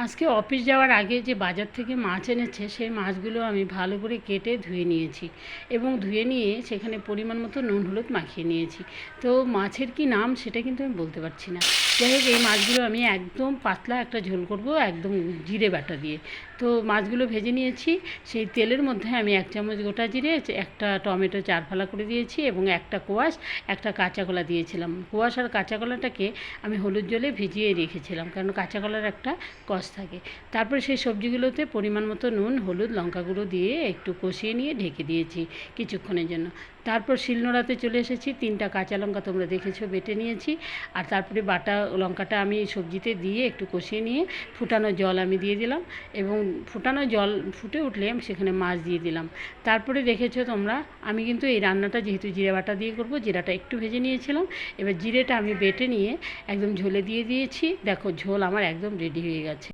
আজকে অফিস যাওয়ার আগে যে বাজার থেকে মাছ এনেছে সেই মাছগুলো আমি ভালো করে কেটে ধুয়ে নিয়েছি এবং ধুয়ে নিয়ে সেখানে পরিমাণ মতো নুন হলুদ মাখিয়ে নিয়েছি। তো মাছের কি নাম সেটা কিন্তু আমি বলতে পারছি না। যাই হোক, এই মাছগুলো আমি একদম পাতলা একটা ঝোল করব, একদম জিরে বাটা দিয়ে। তো মাছগুলো ভেজে নিয়েছি। সেই তেলের মধ্যে আমি 1 চামচ গোটা জিরে, একটা টমেটো 4 ফালা করে দিয়েছি এবং একটা কোয়াশ, একটা কাঁচা কলা দিয়েছিলাম। কোয়াশ আর কাঁচা কলাটাকে আমি হলুদ জলে ভিজিয়ে রেখেছিলাম, কারণ কাঁচা কলার একটা কষ থাকে। তারপরে সেই সবজিগুলোতে পরিমাণ মতো নুন হলুদ লঙ্কা গুঁড়ো দিয়ে একটু কষিয়ে নিয়ে ঢেকে দিয়েছি কিছুক্ষণের জন্য। তারপর শিলনোড়াতে চলে এসেছি, 3টা কাঁচা লঙ্কা তোমরা দেখেছো বেটে নিয়েছি। আর তারপরে বাটা লঙ্কাটা আমি সবজিতে দিয়ে একটু কষিয়ে নিয়ে ফুটানো জল আমি দিয়ে দিলাম এবং ফুটানো জল ফুটে উঠলে আমি সেখানে মাছ দিয়ে দিলাম। তারপরে দেখেছো তোমরা, আমি কিন্তু এই রান্নাটা যেহেতু জিরে বাটা দিয়ে করব, জিরাটা একটু ভেজে নিয়েছিলাম। এবার জিরেটা আমি বেটে নিয়ে একদম ঝোলে দিয়ে দিয়েছি। দেখো, ঝোল আমার একদম রেডি হয়ে গেছে।